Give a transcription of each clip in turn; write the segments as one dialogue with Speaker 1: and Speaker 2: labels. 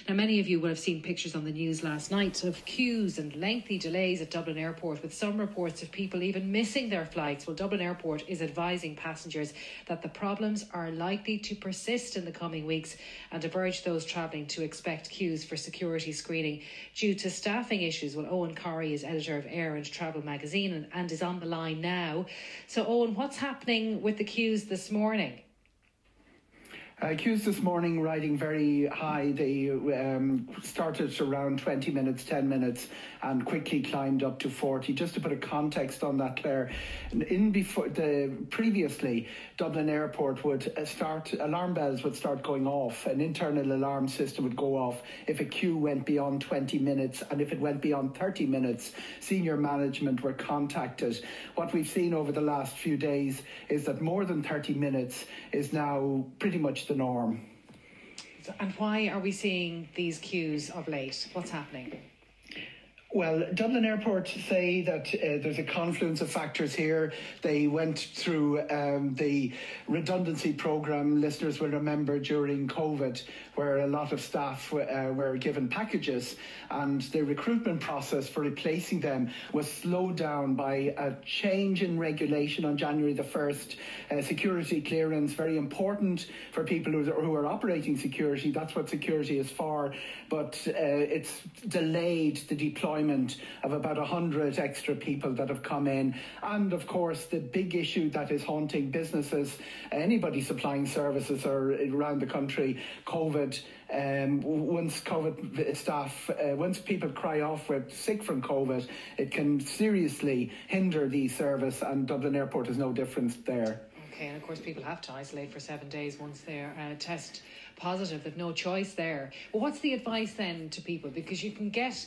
Speaker 1: Now, many of you will have seen pictures on the news last night of queues and lengthy delays at Dublin Airport, with some reports of people even missing their flights. Well, Dublin Airport is advising passengers that the problems are likely to persist in the coming weeks and have urged those travelling to expect queues for security screening due to staffing issues. Well, Eoghan Corry is editor of Air and Travel magazine and is on the line now. So, Eoghan, what's happening with the queues this morning?
Speaker 2: Queues this morning riding very high. They started around 20 minutes, 10 minutes, and quickly climbed up to 40. Just to put a context on that, Claire, previously Dublin Airport would alarm bells would start going off. An internal alarm system would go off if a queue went beyond 20 minutes, and if it went beyond 30 minutes, senior management were contacted. What we've seen over the last few days is that more than 30 minutes is now pretty much the norm.
Speaker 1: And why are we seeing these queues of late? What's happening?
Speaker 2: Well, Dublin Airport say that there's a confluence of factors here. They went through the redundancy programme, listeners will remember, during COVID, where a lot of staff were given packages, and the recruitment process for replacing them was slowed down by a change in regulation on January the 1st. Security clearance, very important for people who are operating security. That's what security is for. But it's delayed the deployment of about 100 extra people that have come in. And of course, the big issue that is haunting businesses, anybody supplying services or around the country, COVID. Once COVID staff, once people cry off with sick from COVID, it can seriously hinder the service, and Dublin Airport is no different there.
Speaker 1: Okay, and of course people have to isolate for 7 days once they're test positive. They've no choice there. Well, what's the advice then to people? Because you can get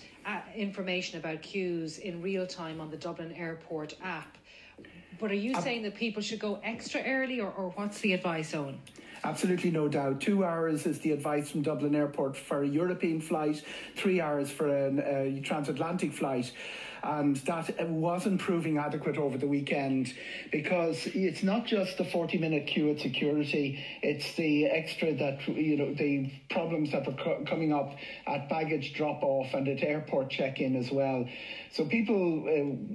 Speaker 1: information about queues in real time on the Dublin Airport app. But are you saying that people should go extra early, or what's the advice, Eoghan?
Speaker 2: Absolutely, no doubt. 2 hours is the advice from Dublin Airport for a European flight, 3 hours for a transatlantic flight. And that wasn't proving adequate over the weekend, because it's not just the 40-minute queue at security, it's the extra that, the problems that were coming up at baggage drop-off and at airport check-in as well. So people,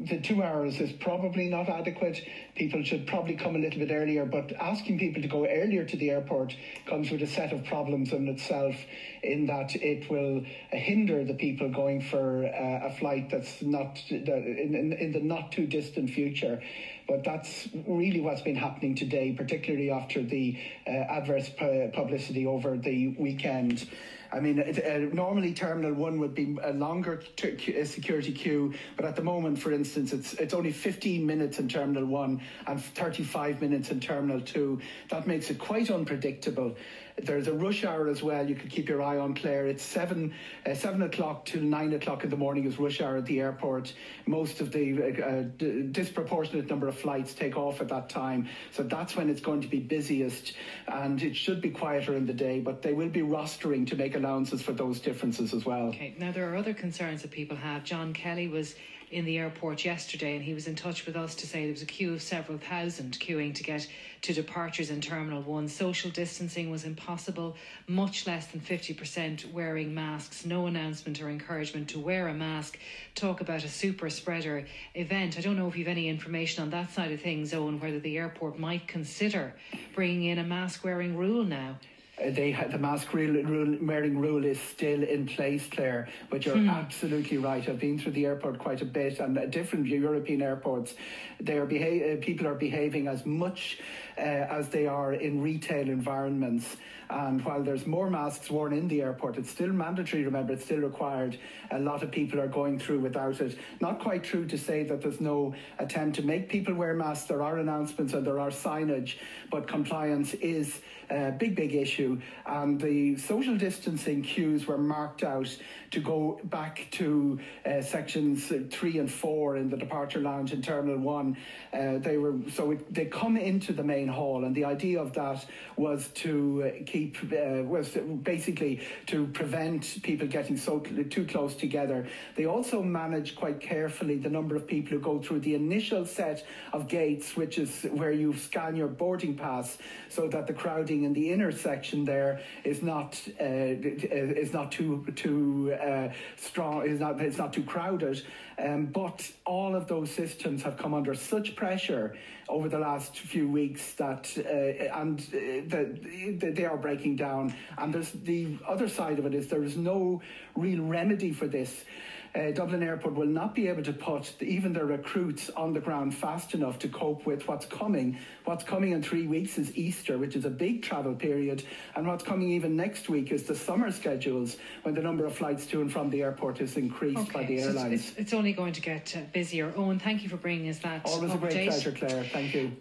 Speaker 2: the 2 hours is probably not adequate. People should probably come a little bit earlier, but asking people to go earlier to the airport comes with a set of problems in itself, in that it will hinder the people going for a flight that's not in the not too distant future. But that's really what's been happening today, particularly after the adverse publicity over the weekend. I mean, normally Terminal 1 would be a longer security queue, but at the moment, for instance, it's only 15 minutes in Terminal 1 and 35 minutes in Terminal 2. That makes it quite unpredictable. There's a rush hour as well. You could keep your eye on, Claire. It's 7 o'clock till 9 o'clock in the morning is rush hour at the airport. Most of the disproportionate number of flights take off at that time. So that's when it's going to be busiest, and it should be quieter in the day, but they will be rostering to make allowances for those differences as well.
Speaker 1: Okay, now there are other concerns that people have. John Kelly was in the airport yesterday, and he was in touch with us to say there was a queue of several thousand queuing to get to departures in Terminal 1. Social distancing was impossible, much less than 50% wearing masks, no announcement or encouragement to wear a mask. Talk about a super spreader event. I don't know if you've any information on that side of things, Eoghan, whether the airport might consider bringing in a mask wearing rule now.
Speaker 2: The mask wearing rule is still in place, Claire, but you're absolutely right. I've been through the airport quite a bit, and at different European airports, people are behaving as much as they are in retail environments. And while there's more masks worn in the airport, it's still mandatory, remember, it's still required. A lot of people are going through without it. Not quite true to say that there's no attempt to make people wear masks. There are announcements and there are signage, but compliance is a big issue. And the social distancing queues were marked out to go back to sections 3 and 4 in the departure lounge in Terminal 1. They come into the main main hall, and the idea of that was to basically to prevent people getting too close together. They also manage quite carefully the number of people who go through the initial set of gates, which is where you scan your boarding pass, so that the crowding in the intersection there is not too strong. It's not too crowded. But all of those systems have come under such pressure over the last few weeks that they are breaking down. And there's the other side of it is there is no real remedy for this. Dublin Airport will not be able to put even their recruits on the ground fast enough to cope with what's coming. What's coming in 3 weeks is Easter, which is a big travel period, and what's coming even next week is the summer schedules, when the number of flights to and from the airport is increased by the airlines.
Speaker 1: It's only going to get busier. Owen, thank you for bringing us that
Speaker 2: Always
Speaker 1: update.
Speaker 2: A great pleasure, Claire. Thank you.